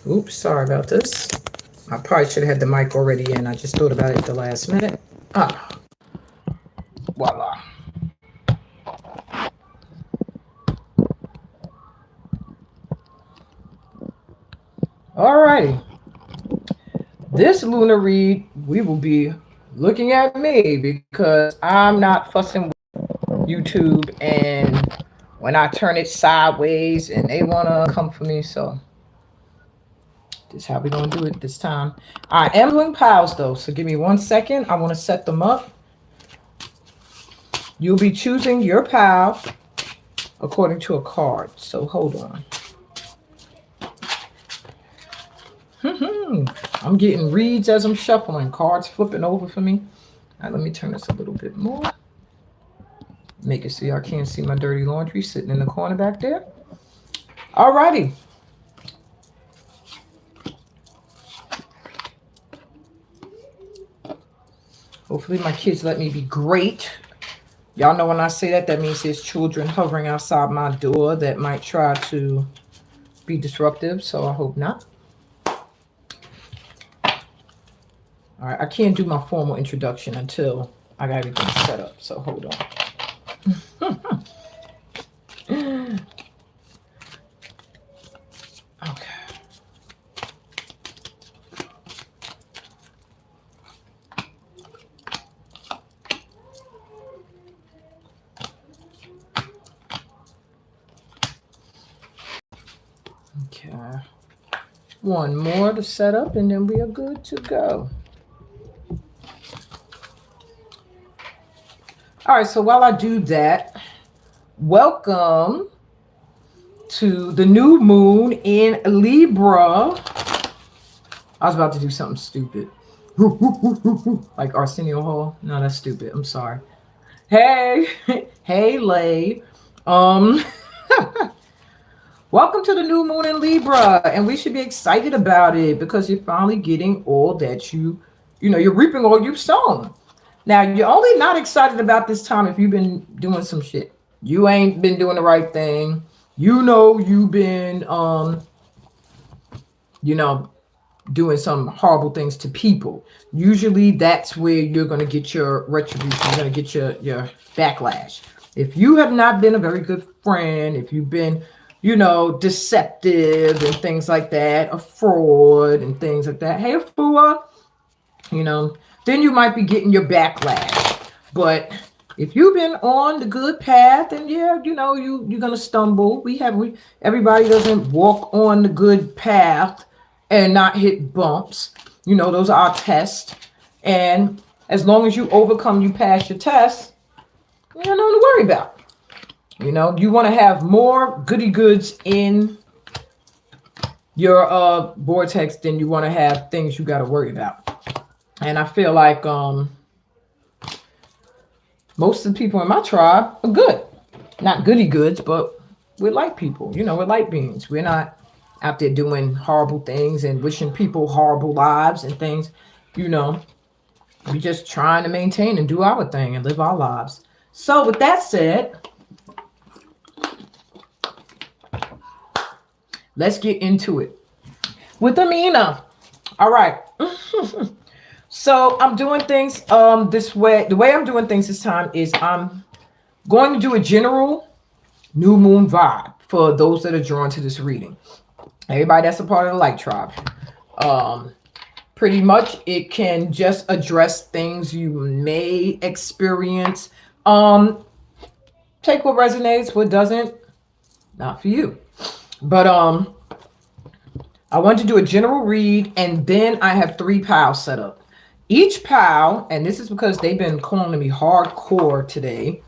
Oops, sorry about this. I probably should have had the mic already in. I just thought about it at the last minute. Ah, voila. Alrighty. This lunar read, we will be looking at me because I'm not fussing with YouTube, and when I turn it sideways and they want to come for me. So this is how we're going to do it this time. I am doing piles though, so give me 1 second. I want to set them up. You'll be choosing your pile according to a card. So hold on. I'm getting reads as I'm shuffling. Cards flipping over for me. All right, let me turn this a little bit more. Make it so y'all can't see my dirty laundry sitting in the corner back there. Alrighty. Hopefully my kids let me be great. Y'all know when I say that, that means there's children hovering outside my door that might try to be disruptive, so I hope not. All right, I can't do my formal introduction until I got everything set up, so hold on. Okay. Okay. One more to set up and then we are good to go. All right, so while I do that, welcome to the new moon in Libra. I was about to do something stupid. Like Arsenio Hall. No, that's stupid. I'm sorry. Hey, hey, Lay. Welcome to the new moon in Libra, and we should be excited about it because you're finally getting all that you're reaping all you've sown. Now, you're only not excited about this time if you've been doing some shit. You ain't been doing the right thing. You've been, doing some horrible things to people. Usually that's where you're going to get your retribution. You're going to get your backlash. If you have not been a very good friend, if you've been, deceptive and things like that, a fraud and things like that. Hey, Afua, then you might be getting your backlash. But if you've been on the good path, then yeah, you're gonna stumble. Everybody doesn't walk on the good path and not hit bumps. Those are our tests. And as long as you overcome, you pass your test, you got nothing to worry about. You want to have more goody goods in your vortex than you want to have things you got to worry about. And I feel like most of the people in my tribe are good. Not goody goods, but we're light people. We're light beings. We're not out there doing horrible things and wishing people horrible lives and things. We're just trying to maintain and do our thing and live our lives. So with that said, let's get into it with Amina. All right. So I'm doing things this way. The way I'm doing things this time is I'm going to do a general new moon vibe for those that are drawn to this reading. Everybody that's a part of the light tribe. Pretty much it can just address things you may experience. Take what resonates, what doesn't, not for you. But I want to do a general read, and then I have 3 piles set up. Each pile, and this is because they've been calling me hardcore today.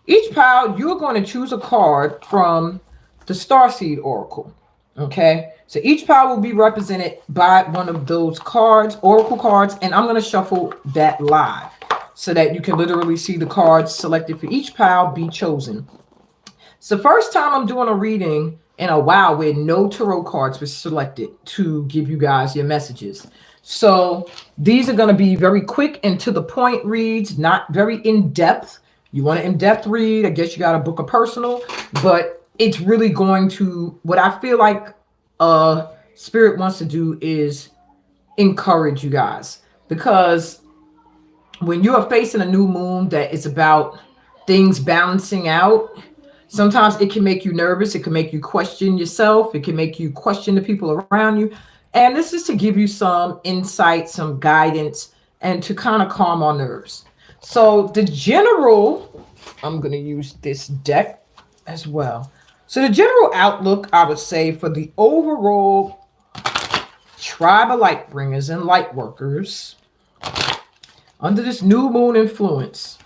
Each pile, you're going to choose a card from the Starseed Oracle. Okay, so each pile will be represented by one of those cards, Oracle cards, and I'm going to shuffle that live so that you can literally see the cards selected for each pile be chosen. It's the first time I'm doing a reading in a while where no tarot cards were selected to give you guys your messages. So these are going to be very quick and to the point reads, not very in-depth. You want an in-depth read, I guess you got to book a personal, but it's really going to, what I feel like Spirit wants to do is encourage you guys, because when you are facing a new moon that is about things balancing out, sometimes it can make you nervous. It can make you question yourself. It can make you question the people around you. And this is to give you some insight, some guidance, and to kind of calm our nerves. So the general, I'm going to use this deck as well. So the general outlook, I would say, for the overall tribe of light bringers and light workers under this new moon influence,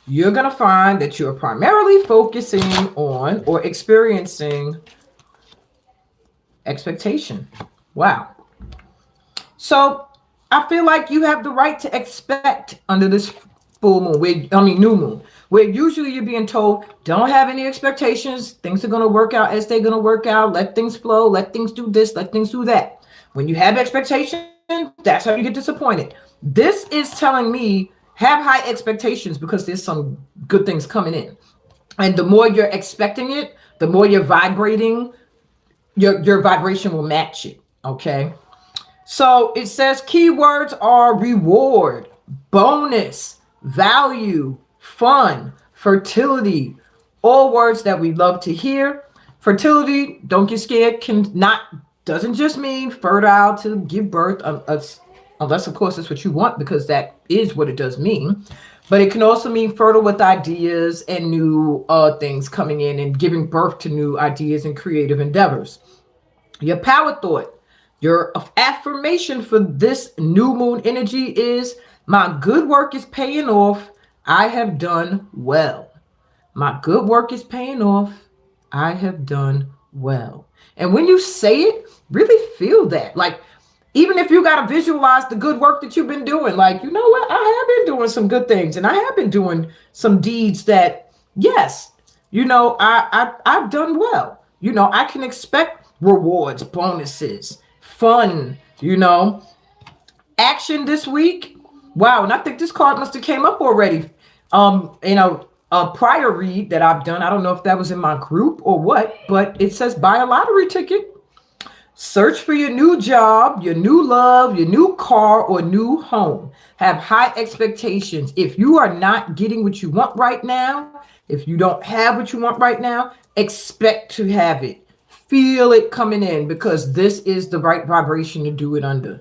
you're going to find that you're primarily focusing on or experiencing expectation. Wow. So I feel like you have the right to expect under this full moon, new moon, where usually you're being told, don't have any expectations. Things are going to work out as they're going to work out. Let things flow. Let things do this. Let things do that. When you have expectations, that's how you get disappointed. This is telling me have high expectations, because there's some good things coming in. And the more you're expecting it, the more you're vibrating, your vibration will match it. Okay. So it says keywords are reward, bonus, value, fun, fertility, all words that we love to hear. Fertility, don't get scared, doesn't just mean fertile to give birth, unless of course that's what you want, because that is what it does mean. But it can also mean fertile with ideas and new things coming in and giving birth to new ideas and creative endeavors. Your power thought, your affirmation for this new moon energy is, my good work is paying off. I have done well. My good work is paying off. I have done well. And when you say it, really feel that. Like, even if you got to visualize the good work that you've been doing, like, you know what? I have been doing some good things, and I have been doing some deeds that, yes, I've done well. I can expect rewards, bonuses, fun, action this week. Wow. And I think this card must have came up already. A prior read that I've done. I don't know if that was in my group or what, but it says buy a lottery ticket. Search for your new job, your new love, your new car, or new home. Have high expectations. If you are not getting what you want right now, if you don't have what you want right now, expect to have it. Feel it coming in, because this is the right vibration to do it under.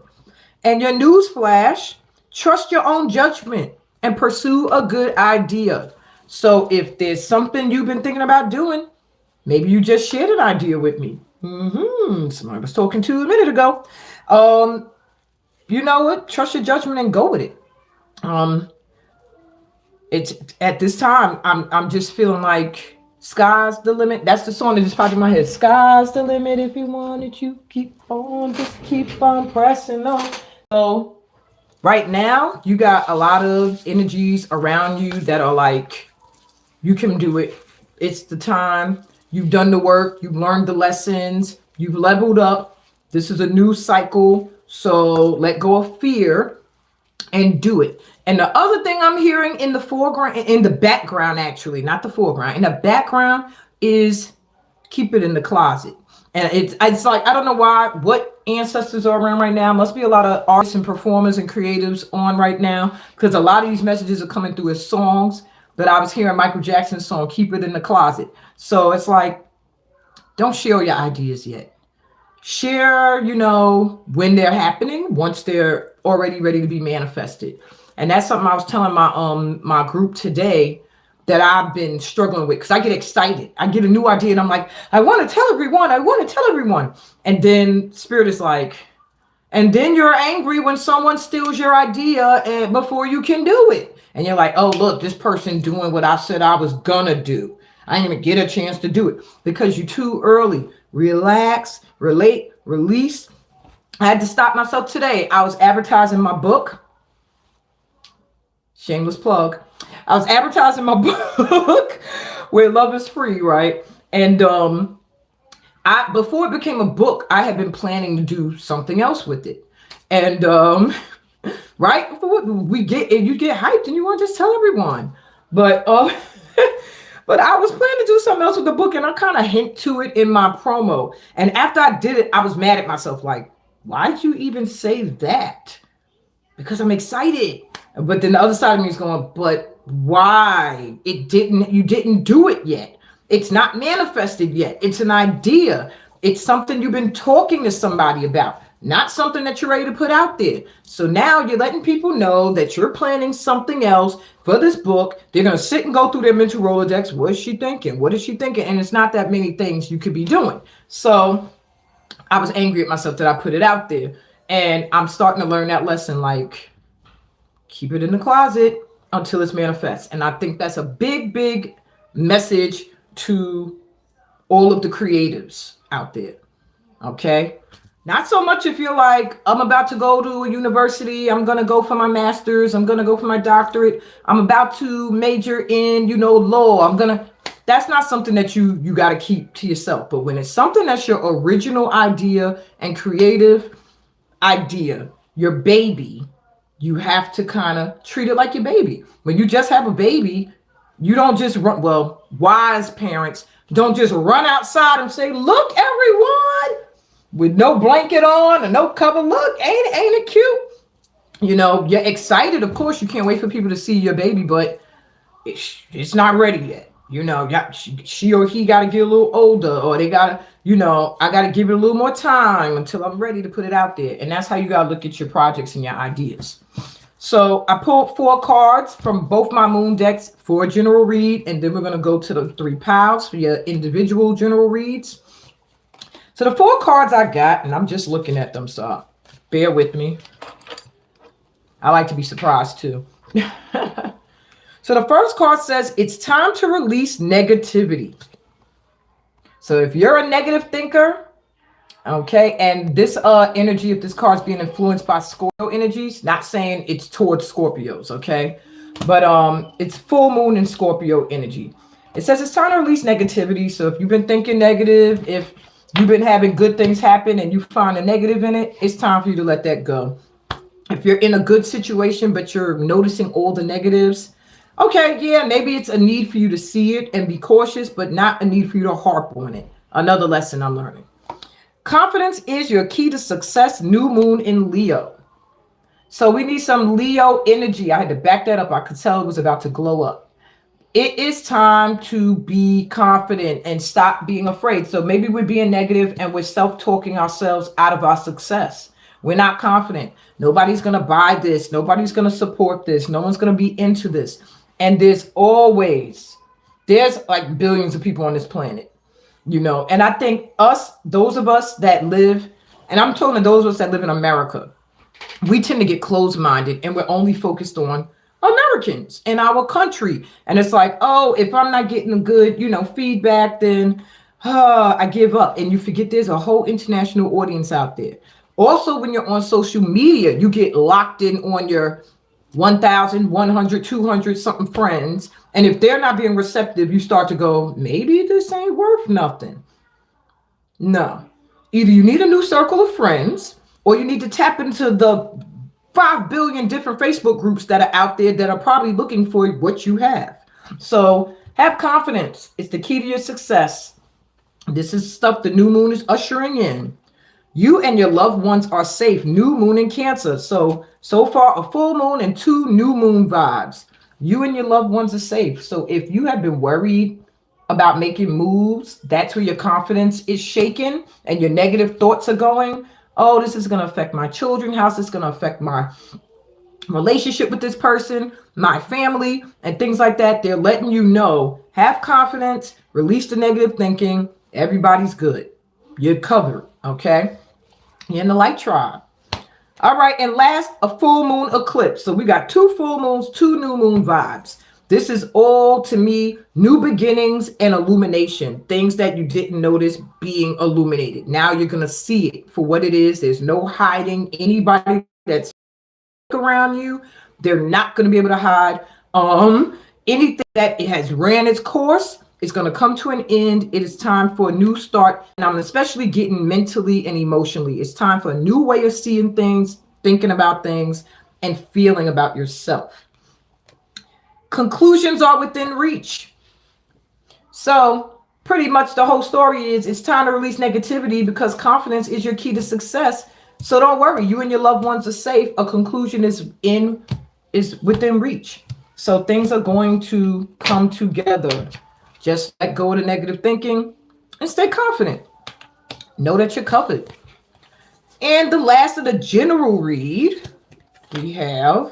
And your news flash, trust your own judgment and pursue a good idea. So if there's something you've been thinking about doing, maybe you just shared an idea with me. Somebody I was talking to a minute ago. You know what? Trust your judgment and go with it. It's at this time, I'm just feeling like sky's the limit. That's the song that just popped in my head. Sky's the limit. If you want it, you just keep on pressing on. So right now, you got a lot of energies around you that are like, you can do it. It's the time. You've done the work. You've learned the lessons. You've leveled up. This is a new cycle. So let go of fear and do it. And the other thing I'm hearing in the foreground, in the background, actually, not the foreground, in the background, is keep it in the closet. And it's like, I don't know what ancestors are around right now. Must be a lot of artists and performers and creatives on right now, because a lot of these messages are coming through as songs. But I was hearing Michael Jackson's song, Keep It in the Closet. So it's like, don't share your ideas yet. Share, when they're happening, once they're already ready to be manifested. And that's something I was telling my group today that I've been struggling with, because I get excited. I get a new idea and I'm like, I want to tell everyone. And then Spirit is like, and then you're angry when someone steals your idea and before you can do it. And you're like, oh, look, this person doing what I said I was gonna do. I didn't even get a chance to do it because you're too early. Relax, relate, release. I had to stop myself today. I was advertising my book. Shameless plug. I was advertising my book where love is free, right? And before it became a book, I had been planning to do something else with it. And right, you get hyped and you want to just tell everyone. But But I was planning to do something else with the book, and I kind of hint to it in my promo. And after I did it, I was mad at myself, like, why'd you even say that? Because I'm excited. But then the other side of me is going, but why? You didn't do it yet. It's not manifested yet. It's an idea. It's something you've been talking to somebody about, not something that you're ready to put out there. So now you're letting people know that you're planning something else for this book. They're going to sit and go through their mental Rolodex. What is she thinking? What is she thinking? And it's not that many things you could be doing. So I was angry at myself that I put it out there. And I'm starting to learn that lesson, like, keep it in the closet until it's manifest. And I think that's a big, big message to all of the creatives out there. Okay. Not so much if you're like, I'm about to go to a university. I'm going to go for my master's. I'm going to go for my doctorate. I'm about to major in, law. That's not something that you got to keep to yourself. But when it's something that's your original idea and creative idea, your baby, you have to kind of treat it like your baby. When you just have a baby, you don't just run. Well, wise parents don't just run outside and say, look, everyone, with no blanket on and no cover. Look, ain't it cute? You're excited. Of course, you can't wait for people to see your baby, but it's not ready yet. She or he got to get a little older, or they got to, I got to give it a little more time until I'm ready to put it out there. And that's how you got to look at your projects and your ideas. So I pulled 4 cards from both my moon decks for a general read. And then we're going to go to the 3 piles for your individual general reads. So the 4 cards I got, and I'm just looking at them, so bear with me. I like to be surprised too. So the first card says, it's time to release negativity. So if you're a negative thinker, okay, and this energy of this card is being influenced by Scorpio energies, not saying it's towards Scorpios, okay, but it's full moon in Scorpio energy. It says it's time to release negativity. So if you've been thinking negative, if you've been having good things happen and you find a negative in it, it's time for you to let that go. If you're in a good situation, but you're noticing all the negatives, okay, yeah, maybe it's a need for you to see it and be cautious, but not a need for you to harp on it. Another lesson I'm learning. Confidence is your key to success, new moon in Leo. So we need some Leo energy. I had to back that up. I could tell it was about to glow up. It is time to be confident and stop being afraid. So maybe we're being negative and we're self-talking ourselves out of our success. We're not confident. Nobody's going to buy this. Nobody's going to support this. No one's going to be into this. And there's like billions of people on this planet, and I think those of us that live, and I'm talking to those of us that live in America, we tend to get closed-minded and we're only focused on Americans in our country. And it's like, oh, if I'm not getting good, feedback, then I give up. And you forget there's a whole international audience out there. Also, when you're on social media, you get locked in on your 1,100, 200 something friends. And if they're not being receptive, you start to go, maybe this ain't worth nothing. No. Either you need a new circle of friends, or you need to tap into the 5 billion different Facebook groups that are out there that are probably looking for what you have. So have confidence. It's the key to your success. This is stuff the new moon is ushering in. You and your loved ones are safe. New moon in Cancer. So far, a full moon and 2 new moon vibes. You and your loved ones are safe. So if you have been worried about making moves, that's where your confidence is shaken and your negative thoughts are going. Oh, this is going to affect my children. How's this going to affect my relationship with this person, my family, and things like that? They're letting you know, have confidence, release the negative thinking. Everybody's good. You're covered. Okay. You're in the light tribe. All right. And last, a full moon eclipse. So we got 2 full moons, 2 new moon vibes. This is all, to me, new beginnings and illumination. Things that you didn't notice being illuminated. Now you're going to see it for what it is. There's no hiding. Anybody that's around you, they're not going to be able to hide. Anything that it has ran its course, it's going to come to an end. It is time for a new start. And I'm especially getting mentally and emotionally. It's time for a new way of seeing things, thinking about things, and feeling about yourself. Conclusions are within reach. So pretty much the whole story is it's time to release negativity because confidence is your key to success. So don't worry, you and your loved ones are safe. A conclusion is within reach. So things are going to come together. Just let go of the negative thinking and stay confident. Know that you're covered. And the last of the general read, we have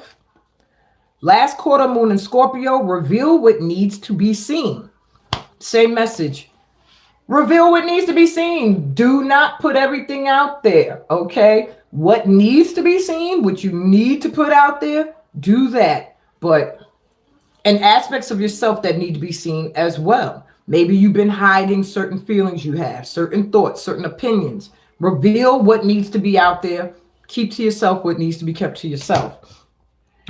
last quarter moon in Scorpio, reveal what needs to be seen. Same message. Reveal what needs to be seen. Do not put everything out there, okay? What needs to be seen, what you need to put out there, do that. But, and aspects of yourself that need to be seen as well. Maybe you've been hiding certain feelings you have, certain thoughts, certain opinions. Reveal what needs to be out there. Keep to yourself what needs to be kept to yourself,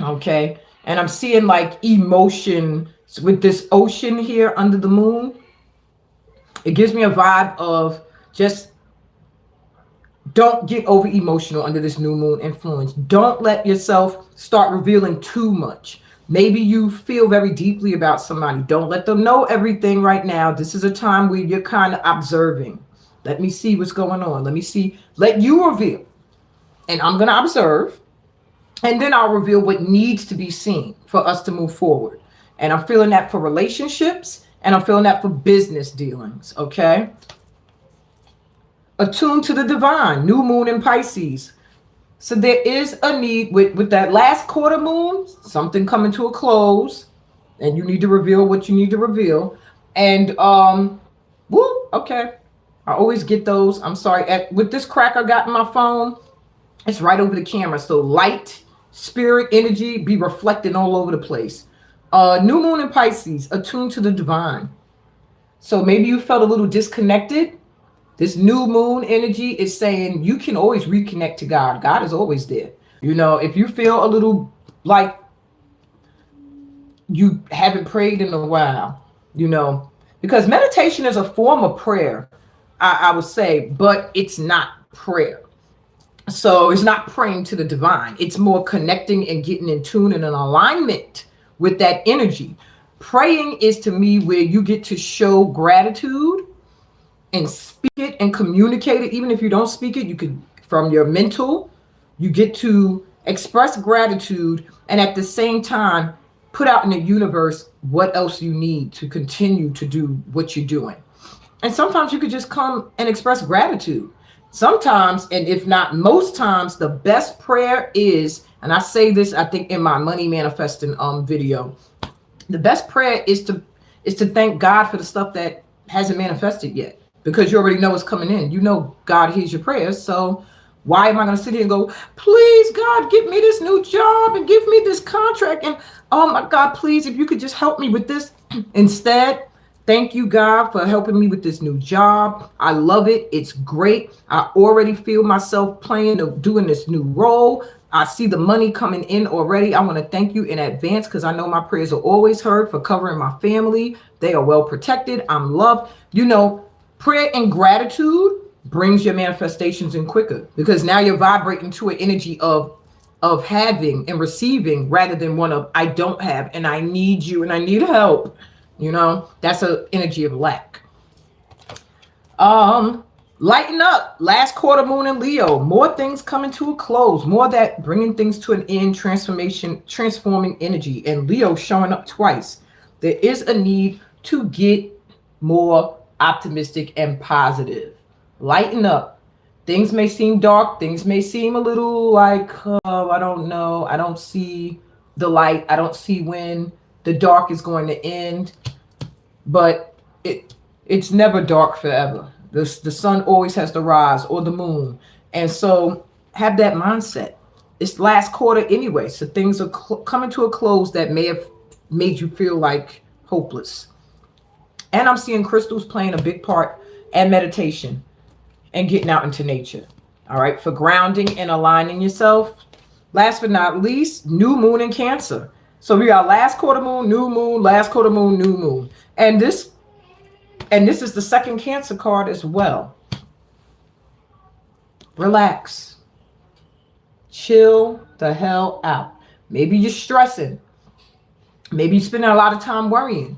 okay? And I'm seeing like emotion with this ocean here under the moon. It gives me a vibe of just don't get over emotional under this new moon influence. Don't let yourself start revealing too much. Maybe you feel very deeply about somebody. Don't let them know everything right now. This is a time where you're kind of observing. Let me see what's going on. Let me see. Let you reveal. And I'm going to observe. And then I'll reveal what needs to be seen for us to move forward. And I'm feeling that for relationships. And I'm feeling that for business dealings. Okay. Attuned to the divine. New moon in Pisces. So there is a need with that last quarter moon, something coming to a close, and you need to reveal what you need to reveal. And woo, okay. I always get those. I'm sorry. With this crack I got in my phone, it's right over the camera. So light, spirit, energy be reflecting all over the place. New moon in Pisces, attuned to the divine. So maybe you felt a little disconnected. This new moon energy is saying you can always reconnect to God. God is always there. You know, if you feel a little like you haven't prayed in a while, you know, because meditation is a form of prayer, I would say, but it's not prayer. So it's not praying to the divine. It's more connecting and getting in tune and in alignment with that energy. Praying is to me where you get to show gratitude and speak it and communicate it. Even if you don't speak it, you could, from your mental, you get to express gratitude and at the same time put out in the universe what else you need to continue to do what you're doing. And sometimes you could just come and express gratitude. Sometimes, and if not most times, the best prayer is, and I say this, I think in my money manifesting video, the best prayer is to thank God for the stuff that hasn't manifested yet, because you already know it's coming in. You know God hears your prayers. So why am I going to sit here and go, please God, give me this new job and give me this contract, and oh my God, please, if you could just help me with this. Instead, thank you, God, for helping me with this new job. I love it. It's great. I already feel myself doing this new role. I see the money coming in already. I want to thank you in advance because I know my prayers are always heard, for covering my family. They are well protected. I'm loved. You know, prayer and gratitude brings your manifestations in quicker, because now you're vibrating to an energy of having and receiving, rather than one of I don't have and I need you and I need help. You know, that's an energy of lack. Lighten up. Last quarter moon in Leo. More things coming to a close. More that bringing things to an end. Transformation, transforming energy. And Leo showing up twice. There is a need to get more optimistic and positive. Lighten up. Things may seem dark. Things may seem a little like, I don't know. I don't see the light. I don't see when the dark is going to end. But it's never dark forever. The sun always has to rise, or the moon. And so have that mindset. It's last quarter anyway, so things are coming to a close that may have made you feel like hopeless. And I'm seeing crystals playing a big part, and meditation and getting out into nature. All right, for grounding and aligning yourself. Last but not least, new moon in Cancer. So we got last quarter moon, new moon, last quarter moon, new moon. And this is the second Cancer card as well. Relax. Chill the hell out. Maybe you're stressing. Maybe you're spending a lot of time worrying.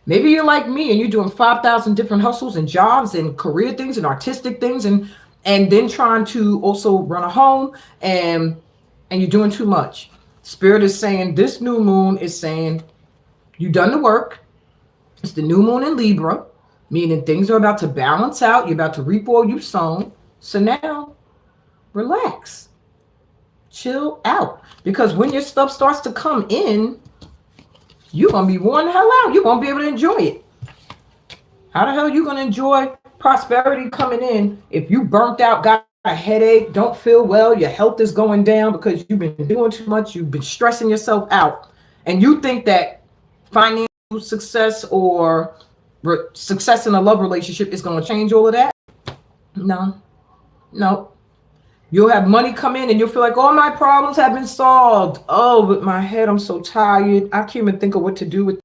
Maybe you're like me and you're doing 5,000 different hustles and jobs and career things and artistic things, and then trying to also run a home, and you're doing too much. Spirit is saying, this new moon is saying, you done the work. It's the new moon in Libra, meaning things are about to balance out. You're about to reap all you've sown. So now, relax, chill out. Because when your stuff starts to come in, you're going to be worn the hell out. You won't be able to enjoy it. How the hell are you going to enjoy prosperity coming in if you burnt out, got a headache, don't feel well, your health is going down because you've been doing too much, you've been stressing yourself out, and you think that financial success or success in a love relationship is going to change all of that? No, no. You'll have money come in and you'll feel like all my problems have been solved. Oh, but my head, I'm so tired. I can't even think of what to do with.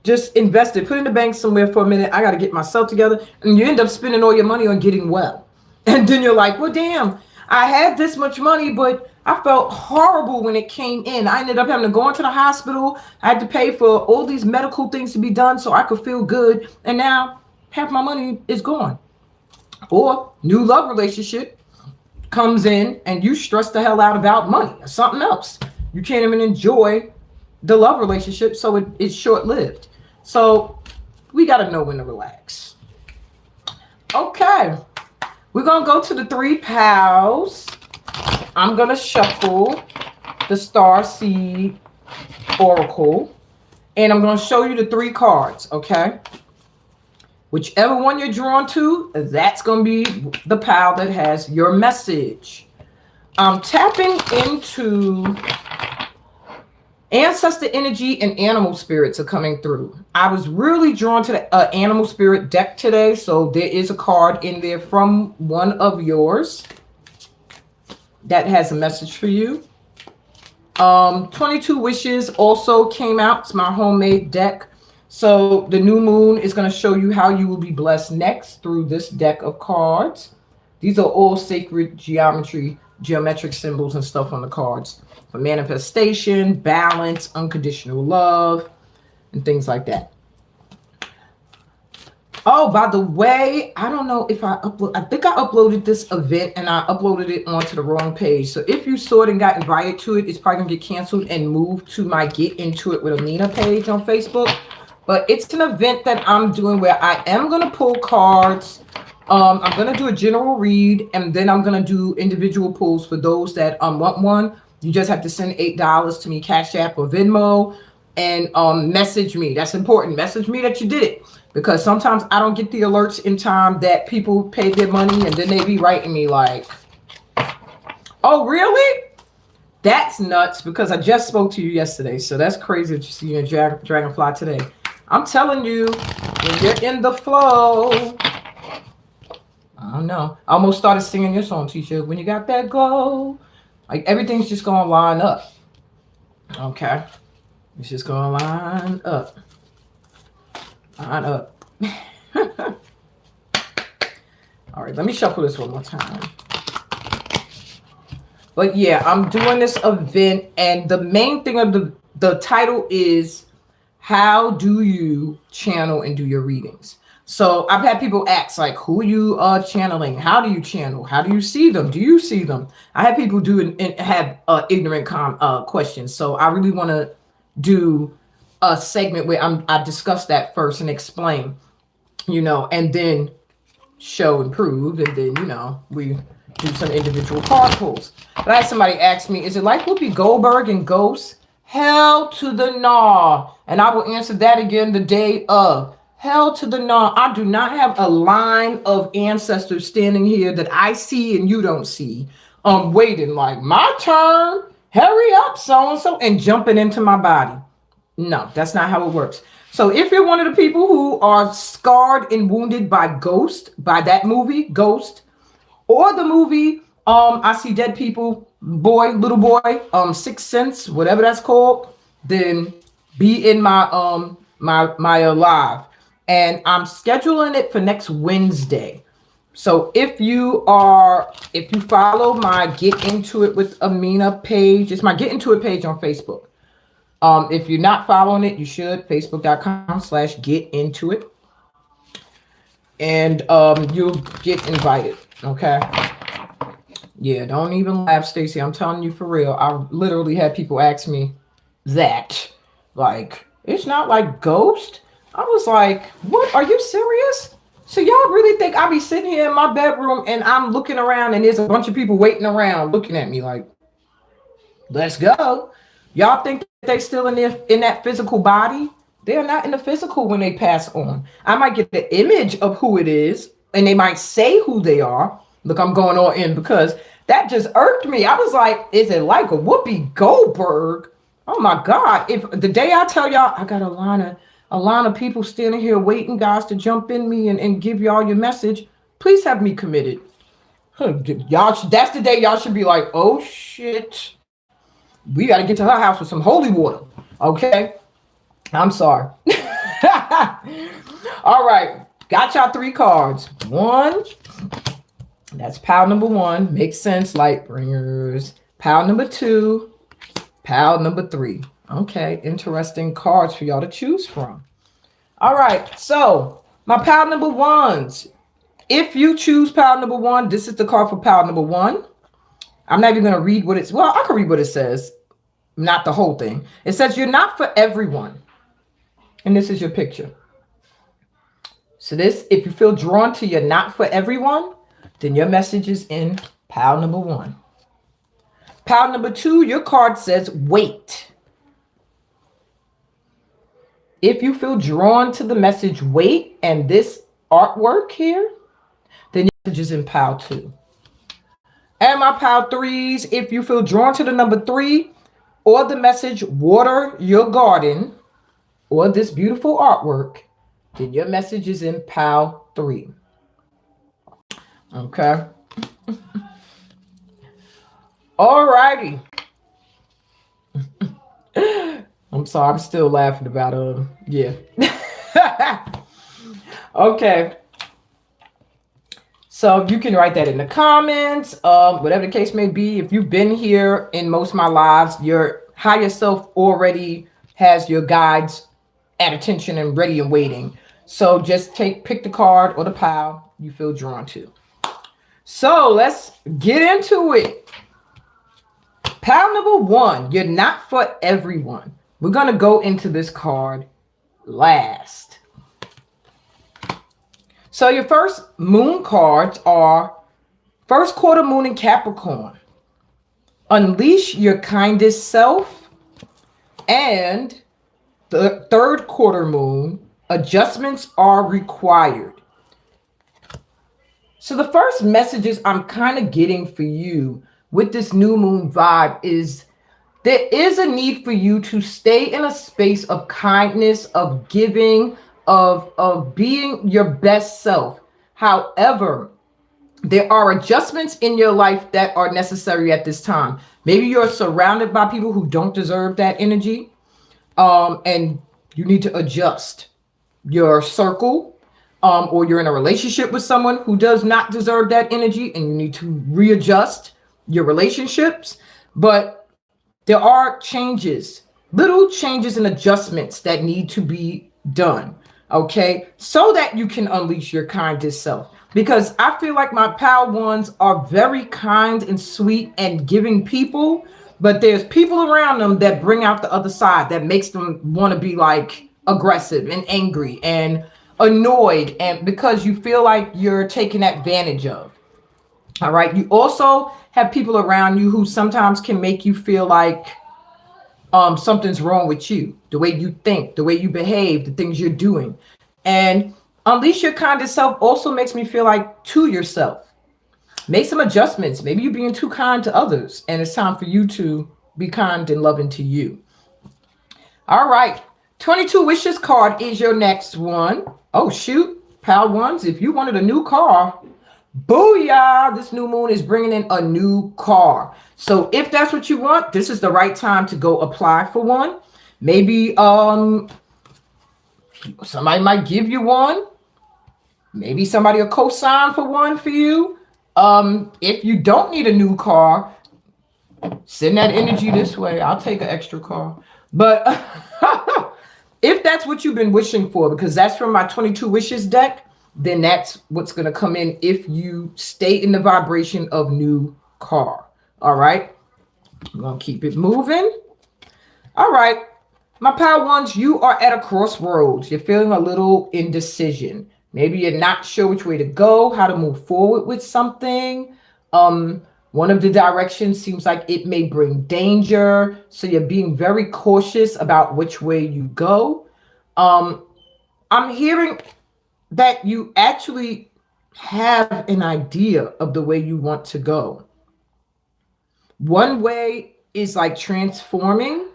Just invest it, put it in the bank somewhere for a minute. I got to get myself together. And you end up spending all your money on getting well. And then you're like, well, damn, I had this much money, but I felt horrible when it came in. I ended up having to go into the hospital. I had to pay for all these medical things to be done so I could feel good. And now half my money is gone. Or new love relationship comes in and you stress the hell out about money or something else. You can't even enjoy the love relationship, so it's short-lived. So we got to know when to relax. Okay. We're going to go to the 3 pals. I'm going to shuffle the Star Seed Oracle. And I'm going to show you the 3 cards, okay? Whichever one you're drawn to, that's going to be the pal that has your message. I'm tapping into ancestor energy and animal spirits are coming through. I was really drawn to the animal spirit deck today. So there is a card in there from one of yours that has a message for you. 22 Wishes also came out. It's my homemade deck. So the new moon is going to show you how you will be blessed next through this deck of cards. These are all sacred geometric symbols and stuff on the cards for manifestation, balance, unconditional love, and things like that. Oh, by the way, I don't know if I think I uploaded this event and I uploaded it onto the wrong page. So if you saw it and got invited to it, it's probably going to get canceled and moved to my Get Into It with Amina page on Facebook. But it's an event that I'm doing where I am going to pull cards. I'm going to do a general read, and then I'm going to do individual pulls for those that want one. You just have to send $8 to me, Cash App or Venmo, and message me. That's important. Message me that you did it, because sometimes I don't get the alerts in time that people paid their money, and then they be writing me like, oh, really? That's nuts, because I just spoke to you yesterday. So that's crazy that you see your dragonfly today. I'm telling you, when you're in the flow, I don't know. I almost started singing your song, Tisha. When you got that glow, like everything's just going to line up. Okay. It's just going to line up. Line up. All right. Let me shuffle this one more time. But yeah, I'm doing this event, and the main thing of the title is, how do you channel and do your readings? So I've had people ask, like, who you are channeling? How do you channel? How do you see them? Do you see them? I have people do and have ignorant questions. So I really want to do a segment where I discuss that first and explain, and then show and prove. And then, we do some individual card pulls. But I had somebody ask me, is it like Whoopi Goldberg and Ghost? Hell to the nah. And I will answer that again the day of. Hell to the nah. I do not have a line of ancestors standing here that I see and you don't see. Waiting like, my turn. Hurry up, so-and-so, and jumping into my body. No, that's not how it works. So if you're one of the people who are scarred and wounded by Ghost, by that movie, Ghost, or the movie, I See Dead People, Little Boy, Sixth Sense, whatever that's called, then be in my my live. And I'm scheduling it for next Wednesday. So if you follow my Get Into It with Amina page, it's my Get Into It page on Facebook. If you're not following it, you should. Facebook.com/get into it. And you'll get invited. Okay. Yeah, don't even laugh, Stacy. I'm telling you for real. I literally had people ask me that. Like, it's not like Ghost. I was like, what? Are you serious? So y'all really think I be sitting here in my bedroom and I'm looking around and there's a bunch of people waiting around looking at me like, let's go. Y'all think they still in that physical body? They're not in the physical when they pass on. I might get the image of who it is, and they might say who they are. Look, I'm going all in because that just irked me. I was like, is it like a Whoopi Goldberg? Oh my God. If the day I tell y'all I got a line of people standing here waiting, guys, to jump in me and give y'all your message, please have me committed. Y'all, that's the day y'all should be like, oh shit. We got to get to her house with some holy water. Okay. I'm sorry. All right. Got y'all 3 cards. 1. That's pile number 1. Makes sense. Light bringers. Pile number 2. Pile number 3. Okay. Interesting cards for y'all to choose from. All right. So my pile number 1s. If you choose pile number 1, this is the card for pile number 1. I'm not even going to read what it's. Well, I can read what it says. Not the whole thing. It says you're not for everyone. And this is your picture. So this, if you feel drawn to you're not for everyone, then your message is in pile number 1. Pile number 2, your card says wait. If you feel drawn to the message wait and this artwork here, then your message is in pile 2. And my pile 3s, if you feel drawn to the number 3 or the message water your garden or this beautiful artwork, then your message is in pile 3. Okay. All righty. I'm sorry, I'm still laughing about yeah. Okay. So you can write that in the comments, whatever the case may be. If you've been here in most of my lives, your higher self already has your guides at attention and ready and waiting. So just pick the card or the pile you feel drawn to. So let's get into it. Pile number 1, you're not for everyone. We're going to go into this card last. So your first moon cards are first quarter moon in Capricorn. Unleash your kindest self. And the third quarter moon, adjustments are required. So the first messages I'm kind of getting for you with this new moon vibe is there is a need for you to stay in a space of kindness, of giving, of being your best self. However, there are adjustments in your life that are necessary at this time. Maybe you're surrounded by people who don't deserve that energy, and you need to adjust your circle, or you're in a relationship with someone who does not deserve that energy, and you need to readjust your relationships. But there are changes, little changes and adjustments that need to be done, okay, so that you can unleash your kindest self. Because I feel like my pal ones are very kind and sweet and giving people, but there's people around them that bring out the other side that makes them want to be like aggressive and angry and annoyed, and because you feel like you're taken advantage of. All right. You also have people around you who sometimes can make you feel like something's wrong with you, the way you think, the way you behave, the things you're doing. And unleash your kindest self also makes me feel like to yourself. Make some adjustments. Maybe you're being too kind to others, and it's time for you to be kind and loving to you. All right. 22 wishes card is your next one. Oh, shoot. Pal ones, if you wanted a new car, booyah, this new moon is bringing in a new car. So if that's what you want, this is the right time to go apply for one. Maybe somebody might give you one. Maybe somebody will co-sign for one for you. If you don't need a new car, send that energy this way. I'll take an extra car. But if that's what you've been wishing for, because that's from my 22 wishes deck, then that's what's going to come in if you stay in the vibration of new car. All right. I'm going to keep it moving. All right. My pile ones, you are at a crossroads. You're feeling a little indecision. Maybe you're not sure which way to go, how to move forward with something. One of the directions seems like it may bring danger. So you're being very cautious about which way you go. I'm hearing that you actually have an idea of the way you want to go. One way is like transforming,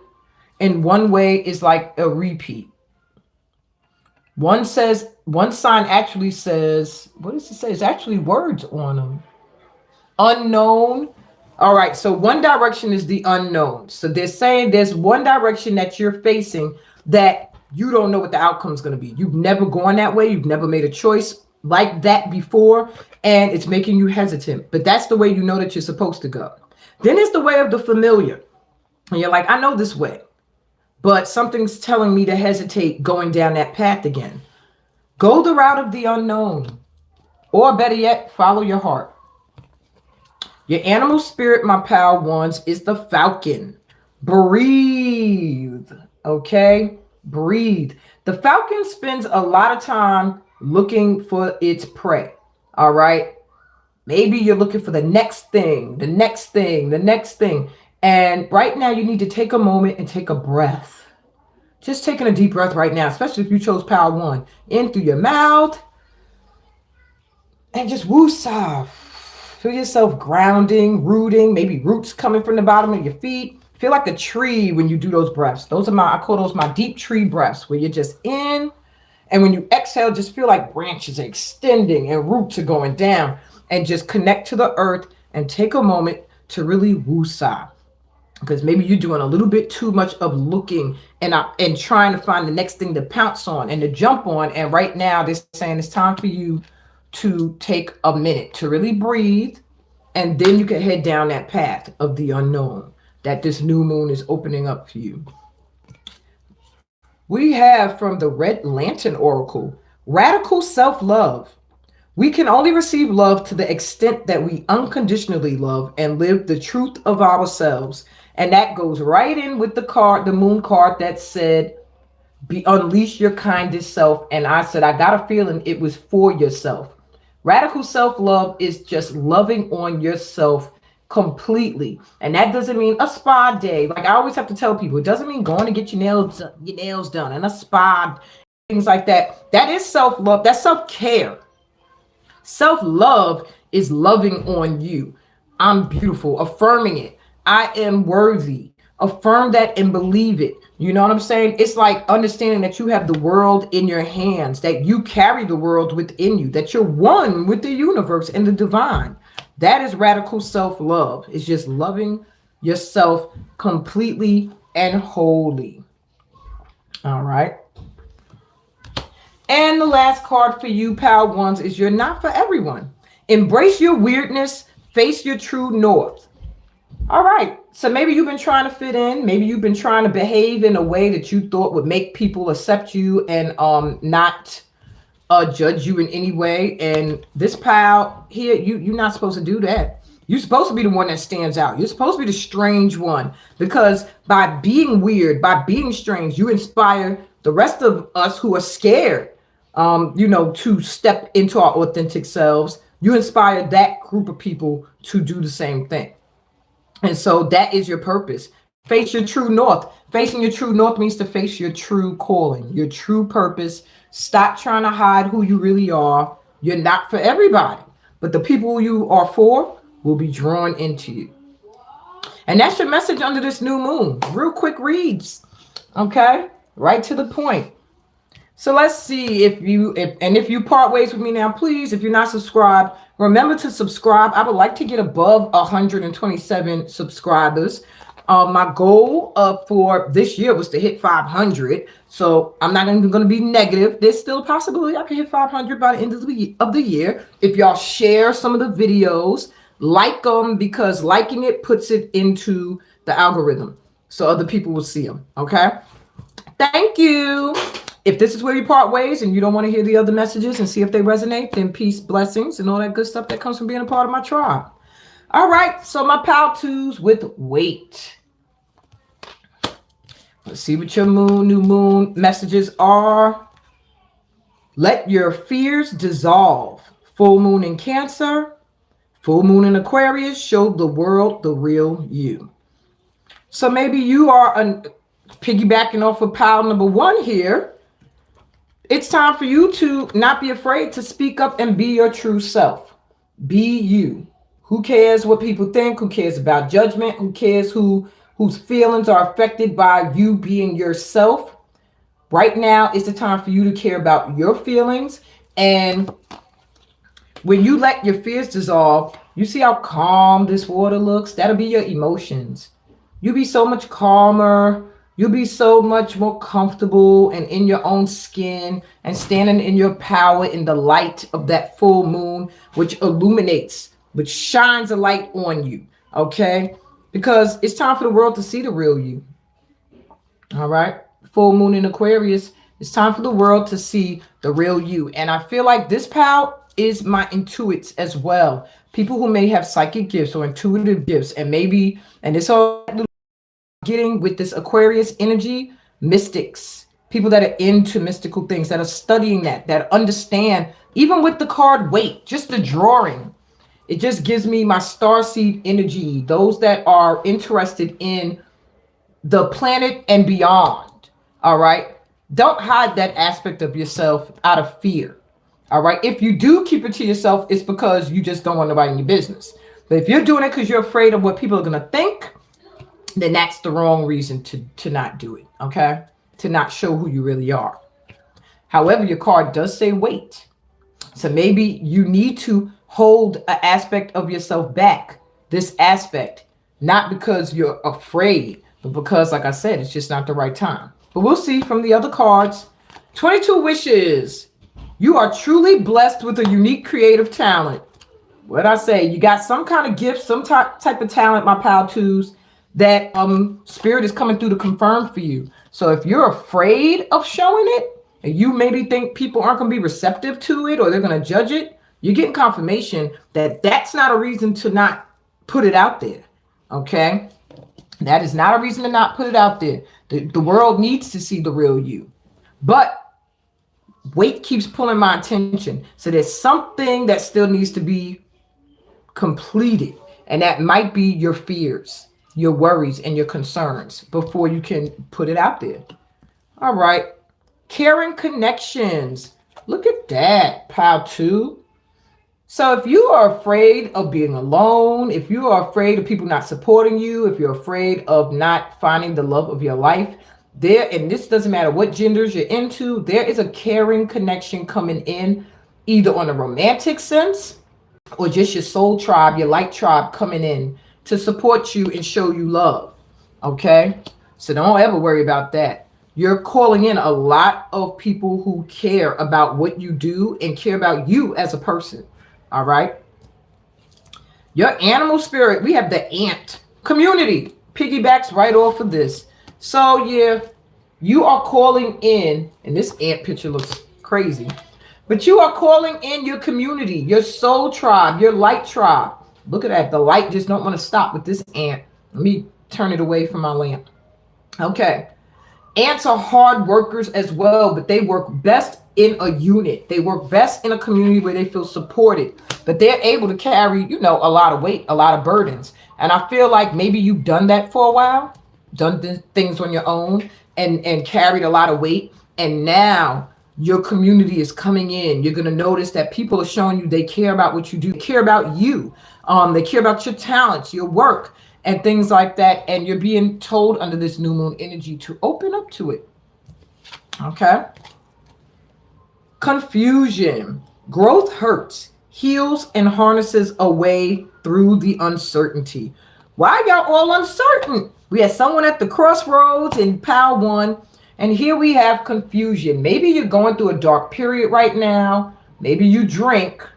and one way is like a repeat. One sign actually says, what does it say? It's actually words on them. Unknown. All right, so one direction is the unknown. So they're saying there's one direction that you're facing that you don't know what the outcome is going to be. You've never gone that way. You've never made a choice like that before, and it's making you hesitant. But that's the way you know that you're supposed to go. Then it's the way of the familiar. And you're like, I know this way, but something's telling me to hesitate going down that path again. Go the route of the unknown, or better yet, follow your heart. Your animal spirit, my pal ones, is the falcon. Breathe, okay? Breathe. The falcon spends a lot of time looking for its prey, all right? Maybe you're looking for the next thing, the next thing, the next thing. And right now you need to take a moment and take a breath. Just taking a deep breath right now, especially if you chose pile one. In through your mouth and just woosah. Feel yourself grounding, rooting, maybe roots coming from the bottom of your feet. Feel like a tree when you do those breaths. Those are I call those my deep tree breaths, where you're just in, and when you exhale, just feel like branches are extending and roots are going down, and just connect to the earth and take a moment to really woosah. Because maybe you're doing a little bit too much of looking and trying to find the next thing to pounce on and to jump on. And right now they're saying it's time for you to take a minute to really breathe, and then you can head down that path of the unknown that this new moon is opening up for you. We have from the Red Lantern Oracle, radical self-love. We can only receive love to the extent that we unconditionally love and live the truth of ourselves. And that goes right in with the card, the moon card that said, unleash your kindest self. And I said, I got a feeling it was for yourself. Radical self-love is just loving on yourself completely. And that doesn't mean a spa day. Like I always have to tell people, it doesn't mean going to get your nails done and a spa, things like that. That is self-love. That's self-care. Self-love is loving on you. I'm beautiful. Affirming it. I am worthy. Affirm that and believe it. You know what I'm saying? It's like understanding that you have the world in your hands, that you carry the world within you, that you're one with the universe and the divine. That is radical self-love. It's just loving yourself completely and wholly. All right. And the last card for you, pal ones, is you're not for everyone. Embrace your weirdness. Face your true north. All right. So maybe you've been trying to fit in. Maybe you've been trying to behave in a way that you thought would make people accept you and not judge you in any way. And this pile here, you're not supposed to do that. You're supposed to be the one that stands out. You're supposed to be the strange one, because by being weird, by being strange, you inspire the rest of us who are scared, to step into our authentic selves. You inspire that group of people to do the same thing. And so that is your purpose. Face your true north. Facing your true north means to face your true calling, your true purpose. Stop trying to hide who you really are. You're not for everybody, but the people you are for will be drawn into you. And that's your message under this new moon. Real quick reads. Okay? Right to the point. So let's see if you part ways with me now, please, if you're not subscribed, remember to subscribe. I would like to get above 127 subscribers. My goal for this year was to hit 500. So I'm not even going to be negative. There's still a possibility I can hit 500 by the end of the year. If y'all share some of the videos, like them, because liking it puts it into the algorithm. so other people will see them. Okay. Thank you. If this is where you part ways and you don't want to hear the other messages and see if they resonate, then peace, blessings, and all that good stuff that comes from being a part of my tribe. All right. So my pal twos with weight. Let's see what your new moon messages are. Let your fears dissolve. Full moon in Cancer, full moon in Aquarius, show the world the real you. So maybe you are piggybacking off of pile number one here. It's time for you to not be afraid to speak up and be your true self. Be you. Who cares what people think? Who cares about judgment? Who cares whose feelings are affected by you being yourself? Right now is the time for you to care about your feelings. And when you let your fears dissolve, you see how calm this water looks? That'll be your emotions. You'll be so much calmer. You'll be so much more comfortable and in your own skin and standing in your power in the light of that full moon, which illuminates, which shines a light on you. Okay? Because it's time for the world to see the real you. All right? Full moon in Aquarius. It's time for the world to see the real you. And I feel like this pal is my intuits as well. People who may have psychic gifts or intuitive gifts, and maybe, and it's all getting with this Aquarius energy, mystics, people that are into mystical things, that are studying that understand, even with the card weight, just the drawing, it just gives me my starseed energy, those that are interested in the planet and beyond. All right. Don't hide that aspect of yourself out of fear. All right. If you do keep it to yourself, it's because you just don't want nobody in your business. But if you're doing it because you're afraid of what people are going to think, then that's the wrong reason to not do it. Okay. To not show who you really are. However, your card does say wait. So maybe you need to hold an aspect of yourself back. This aspect, not because you're afraid, but because, like I said, it's just not the right time. But we'll see from the other cards. 22 wishes. You are truly blessed with a unique creative talent. What I say, you got some kind of gift, some type of talent, my pal twos, that spirit is coming through to confirm for you. So if you're afraid of showing it, and you maybe think people aren't going to be receptive to it or they're going to judge it, you're getting confirmation that that's not a reason to not put it out there. Okay? That is not a reason to not put it out there. The world needs to see the real you. But weight keeps pulling my attention. So there's something that still needs to be completed. And that might be your fears, your worries, and your concerns before you can put it out there. All right. Caring connections. Look at that, pile two. So if you are afraid of being alone, if you are afraid of people not supporting you, if you're afraid of not finding the love of your life, there, and this doesn't matter what genders you're into, there is a caring connection coming in, either on a romantic sense or just your soul tribe, your light tribe coming in to support you and show you love. Okay? So don't ever worry about that. You're calling in a lot of people who care about what you do and care about you as a person. All right. Your animal spirit, we have the ant community, piggybacks right off of this. So yeah, you are calling in, and this ant picture looks crazy, but you are calling in your community, your soul tribe, your light tribe. Look at that. The light just don't want to stop with this ant. Let me turn it away from my lamp. Okay. Ants are hard workers as well, but they work best in a unit. They work best in a community where they feel supported, but they're able to carry, a lot of weight, a lot of burdens. And I feel like maybe you've done that for a while, done things on your own and carried a lot of weight. And now your community is coming in. You're going to notice that people are showing you they care about what you do, they care about you. They care about your talents, your work, and things like that. And you're being told under this new moon energy to open up to it. Okay. Confusion. Growth hurts, heals, and harnesses a way through the uncertainty. Why y'all all uncertain? We had someone at the crossroads in pile one, and here we have confusion. Maybe you're going through a dark period right now. Maybe you drink.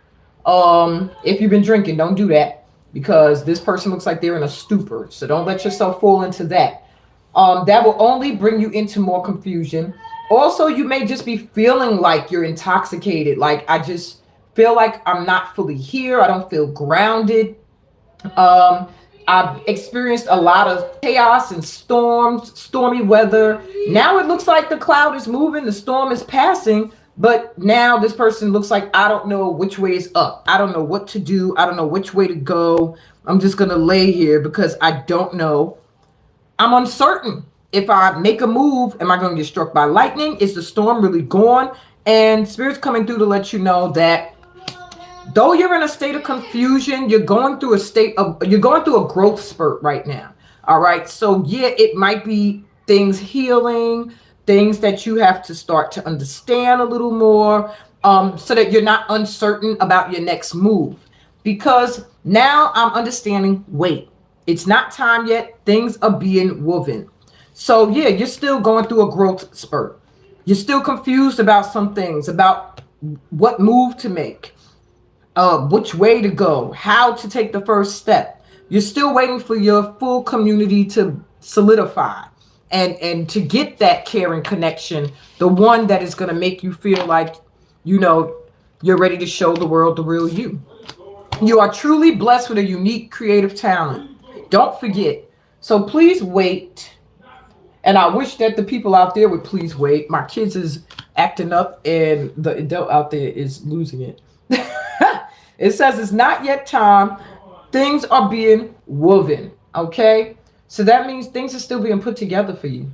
If you've been drinking, don't do that, because this person looks like they're in a stupor. So don't let yourself fall into that. That will only bring you into more confusion. Also, you may just be feeling like you're intoxicated. Like, I just feel like I'm not fully here. I don't feel grounded. Um, I've experienced a lot of chaos and storms, stormy weather. Now it looks like the cloud is moving, the storm is passing, but now this person looks like, I don't know which way is up. I don't know what to do. I don't know which way to go. I'm just going to lay here because I don't know. I'm uncertain. If I make a move, am I going to get struck by lightning? Is the storm really gone? And Spirit's coming through to let you know that though you're in a state of confusion, you're going through a growth spurt right now. All right. So yeah, it might be things healing, things that you have to start to understand a little more, so that you're not uncertain about your next move. Because now I'm understanding, wait, it's not time yet. Things are being woven. So yeah, you're still going through a growth spurt. You're still confused about some things, about what move to make, which way to go, how to take the first step. You're still waiting for your full community to solidify and to get that caring connection, the one that is going to make you feel like, you know, you're ready to show the world the real you. You are truly blessed with a unique creative talent. Don't forget. So please wait. And I wish that the people out there would please wait. My kids is acting up and the adult out there is losing it. It says it's not yet time. Things are being woven. Okay. So that means things are still being put together for you.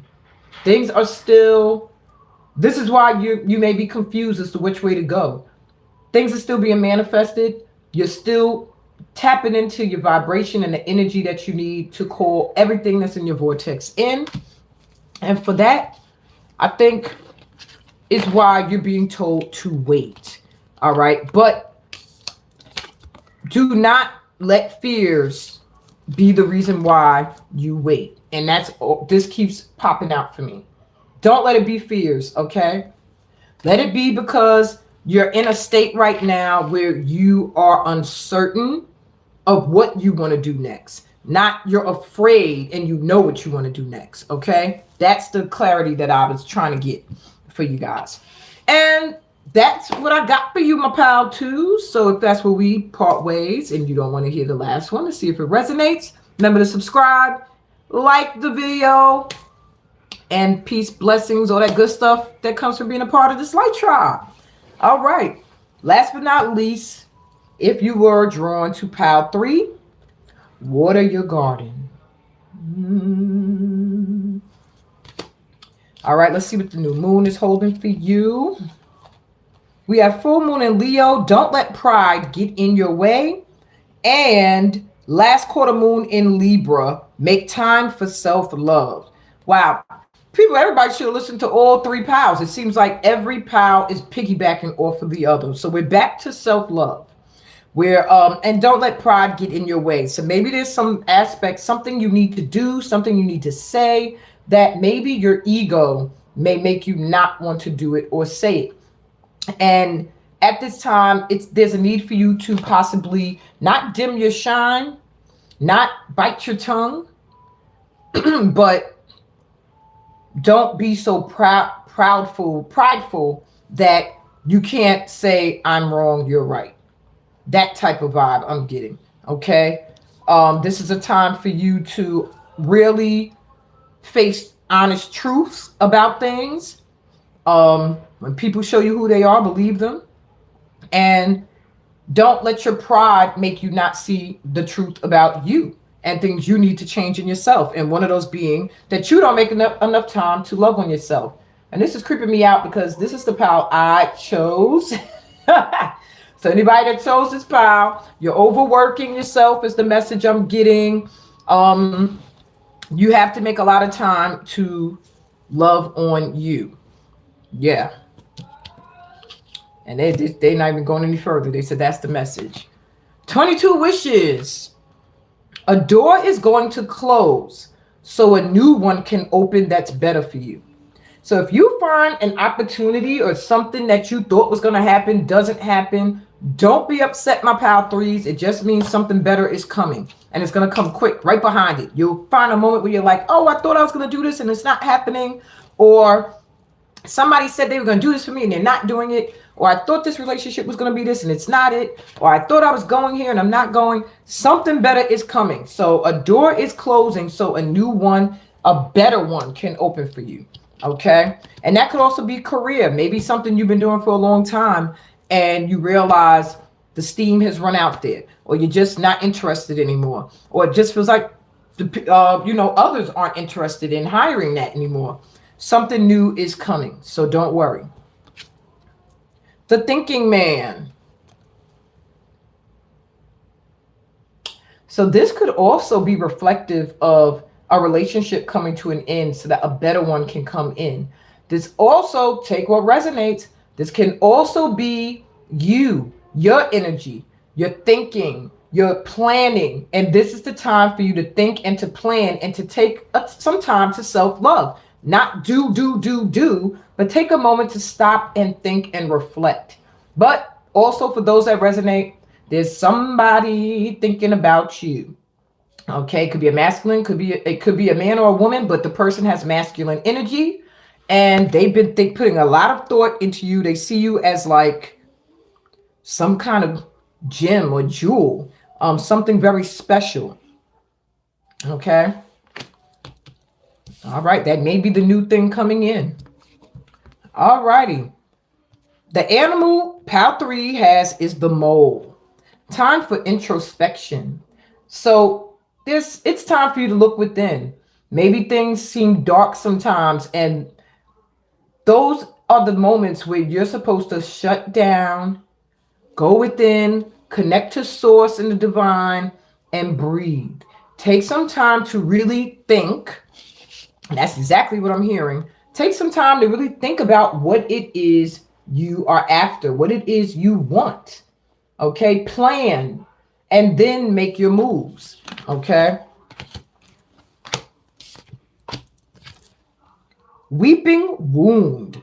Things are still, this is why you may be confused as to which way to go. Things are still being manifested. You're still tapping into your vibration and the energy that you need to call everything that's in your vortex in. And for that, I think is why you're being told to wait. All right. But do not let fears be the reason why you wait. And this keeps popping out for me. Don't let it be fears. Okay. Let it be because you're in a state right now where you are uncertain of what you want to do next. Not you're afraid and you know what you want to do next. Okay. That's the clarity that I was trying to get for you guys. And that's what I got for you, my pal, too. So if that's where we part ways and you don't want to hear the last one to see if it resonates, remember to subscribe, like the video, and peace, blessings, all that good stuff that comes from being a part of this light tribe. All right. Last but not least, if you were drawn to pile 3, water your garden. All right, let's see what the new moon is holding for you. We have full moon in Leo. Don't let pride get in your way. And last quarter moon in Libra. Make time for self-love. Wow. People, everybody should listen to all 3 piles. It seems like every pile is piggybacking off of the other. So we're back to self-love. And don't let pride get in your way. So maybe there's some aspect, something you need to do, something you need to say that maybe your ego may make you not want to do it or say it. And at this time, there's a need for you to possibly not dim your shine, not bite your tongue, but don't be so prideful that you can't say, I'm wrong, you're right. That type of vibe I'm getting. Okay. This is a time for you to really face honest truths about things. When people show you who they are, believe them. And don't let your pride make you not see the truth about you and things you need to change in yourself. And one of those being that you don't make enough time to love on yourself. And this is creeping me out because this is the pile I chose. So anybody that chose this pile, you're overworking yourself is the message I'm getting. You have to make a lot of time to love on you. Yeah. And they're not even going any further. They said that's the message. 22 wishes. A door is going to close so a new one can open that's better for you. So if you find an opportunity or something that you thought was going to happen doesn't happen, Don't be upset, my pile threes. It just means something better is coming. And it's going to come quick, right behind it. You'll find a moment where you're like, oh, I thought I was going to do this and it's not happening. Or somebody said they were going to do this for me and they're not doing it. Or I thought this relationship was going to be this and it's not it. Or I thought I was going here and I'm not going. Something better is coming. So a door is closing. So a new one, a better one can open for you. Okay. And that could also be career. Maybe something you've been doing for a long time and you realize the steam has run out there, or you're just not interested anymore, or it just feels like others aren't interested in hiring that anymore. Something new is coming, so don't worry. The thinking man. So this could also be reflective of a relationship coming to an end so that a better one can come in. This also, take what resonates, this can also be you, your energy, your thinking, your planning. And this is the time for you to think and to plan and to take some time to self-love. Not do, but take a moment to stop and think and reflect. But also for those that resonate, there's somebody thinking about you. Okay, it could be a masculine, it could be a man or a woman, but the person has masculine energy and they've been putting a lot of thought into you. They see you as like some kind of gem or jewel, something very special. Okay. All right, that may be the new thing coming in. All righty. The animal pile 3 has is the mole. Time for introspection. So it's time for you to look within. Maybe things seem dark sometimes, and those are the moments where you're supposed to shut down, go within, connect to source and the divine, and breathe. Take some time to really think. And that's exactly what I'm hearing. Take some time to really think about what it is you are after, what it is you want. Okay, plan and then make your moves. Okay. Weeping wound.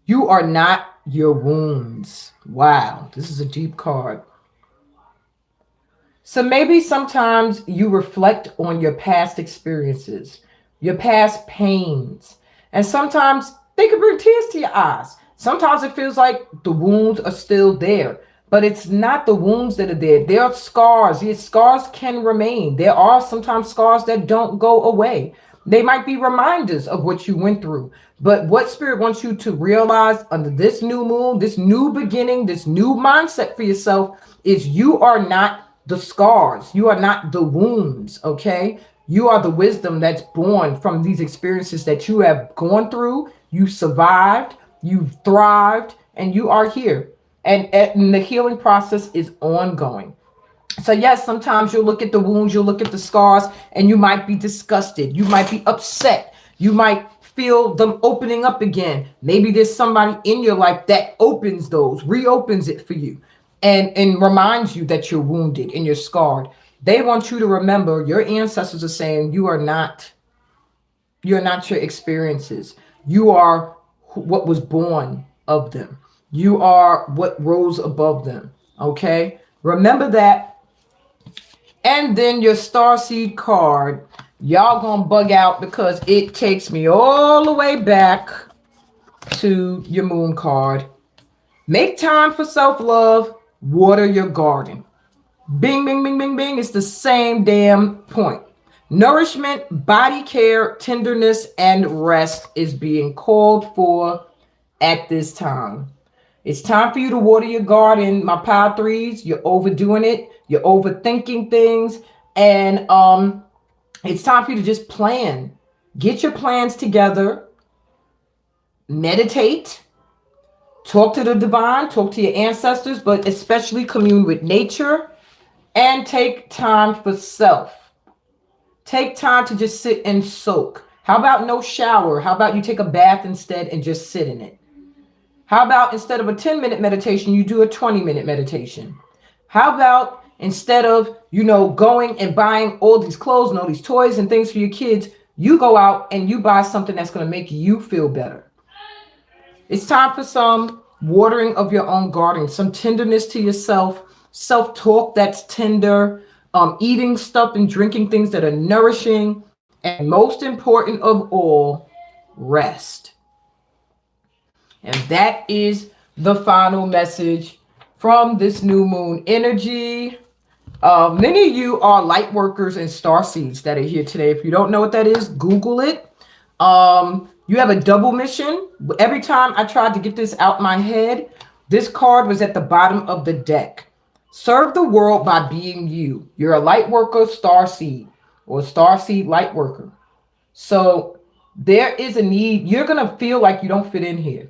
You are not your wounds. Wow, this is a deep card. So maybe sometimes you reflect on your past experiences, your past pains, and sometimes they can bring tears to your eyes. Sometimes it feels like the wounds are still there, but it's not the wounds that are there. There are scars. These scars can remain. There are sometimes scars that don't go away. They might be reminders of what you went through. But what Spirit wants you to realize under this new moon, this new beginning, this new mindset for yourself is you are not the scars. You are not the wounds, okay? You are the wisdom that's born from these experiences that you have gone through. You survived, you've thrived, and you are here. And the healing process is ongoing. So yes, sometimes you'll look at the wounds, you'll look at the scars, and you might be disgusted. You might be upset. You might feel them opening up again. Maybe there's somebody in your life that opens those, reopens it for you, and reminds you that you're wounded and you're scarred. They want you to remember your ancestors are saying you're not your experiences. You are what was born of them. You are what rose above them. Okay? Remember that. And then your starseed card, y'all gonna bug out because it takes me all the way back to your moon card. Make time for self-love, water your garden. Bing, bing, bing, bing, bing. It's the same damn point. Nourishment, body care, tenderness, and rest is being called for at this time. It's time for you to water your garden, my pile threes. You're overdoing it. You're overthinking things. And it's time for you to just plan. Get your plans together. Meditate. Talk to the divine. Talk to your ancestors, but especially commune with nature. And take time for self. Take time to just sit and soak. How about no shower? How about you take a bath instead and just sit in it? How about instead of a 10-minute meditation, you do a 20-minute meditation? How about instead of, going and buying all these clothes and all these toys and things for your kids, you go out and you buy something that's going to make you feel better? It's time for some watering of your own garden, some tenderness to yourself, self-talk that's tender, eating stuff and drinking things that are nourishing, and most important of all, rest. And that is the final message from this new moon energy. Many of you are light workers and star seeds that are here today. If you don't know what that is, Google it. You have a double mission. Every time I tried to get this out my head, this card was at the bottom of the deck. Serve the world by being you. You're a light worker, star seed, or star seed light worker. So there is a need. You're going to feel like you don't fit in here.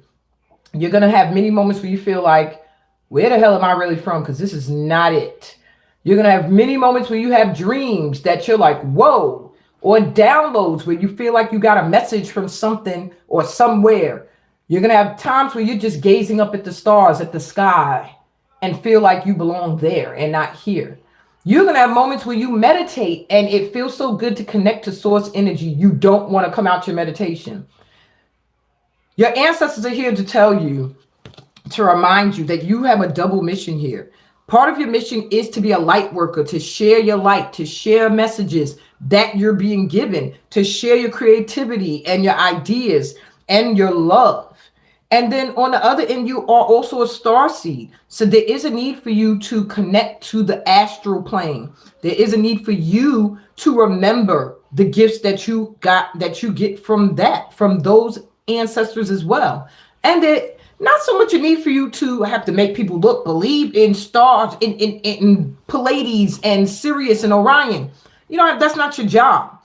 You're going to have many moments where you feel like, where the hell am I really from? Because this is not it. You're going to have many moments where you have dreams that you're like, whoa, or downloads where you feel like you got a message from something or somewhere. You're going to have times where you're just gazing up at the stars, at the sky, and feel like you belong there and not here. You're going to have moments where you meditate and it feels so good to connect to source energy. You don't want to come out your meditation. Your ancestors are here to tell you, to remind you that you have a double mission here. Part of your mission is to be a light worker, to share your light, to share messages that you're being given, to share your creativity and your ideas and your love. And then on the other end, you are also a star seed. So there is a need for you to connect to the astral plane. There is a need for you to remember the gifts that you got, that you get from those ancestors as well. And that not so much a need for you to have to make people believe in stars, in Pleiades and Sirius and Orion. You know, that's not your job.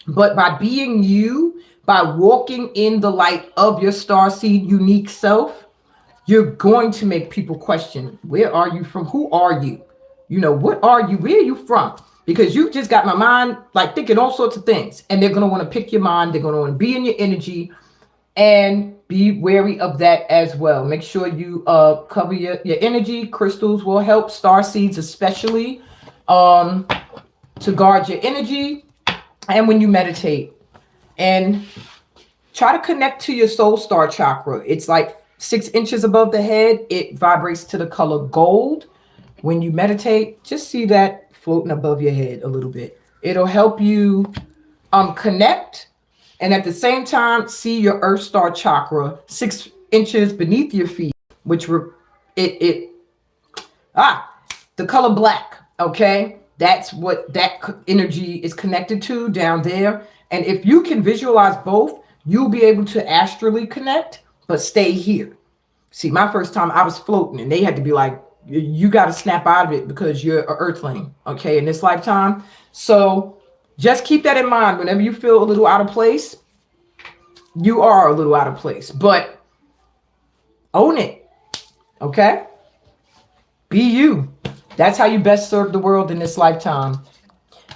But by being you, by walking in the light of your starseed unique self, you're going to make people question, where are you from? Who are you? You know, what are you? Where are you from? Because you just got my mind like thinking all sorts of things. And they're going to want to pick your mind. They're going to want to be in your energy. And be wary of that as well. Make sure you cover your energy. Crystals will help, star seeds especially, to guard your energy. And when you meditate, and try to connect to your soul star chakra. It's like 6 inches above the head. It vibrates to the color gold. When you meditate, just see that floating above your head a little bit. It'll help you connect. And at the same time, see your earth star chakra 6 inches beneath your feet, which the color black. Okay, that's what that energy is connected to down there. And if you can visualize both, you'll be able to astrally connect, but stay here. See, my first time I was floating, and they had to be like, you got to snap out of it because you're an earthling. Okay, in this lifetime. So just keep that in mind. Whenever you feel a little out of place, you are a little out of place, but own it. Okay? Be you. That's how you best serve the world in this lifetime.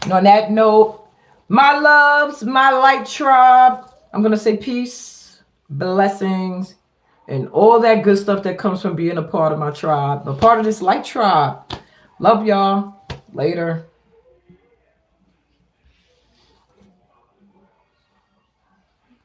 And on that note, my loves, my light tribe, I'm going to say peace, blessings, and all that good stuff that comes from being a part of my tribe, a part of this light tribe. Love y'all. Later.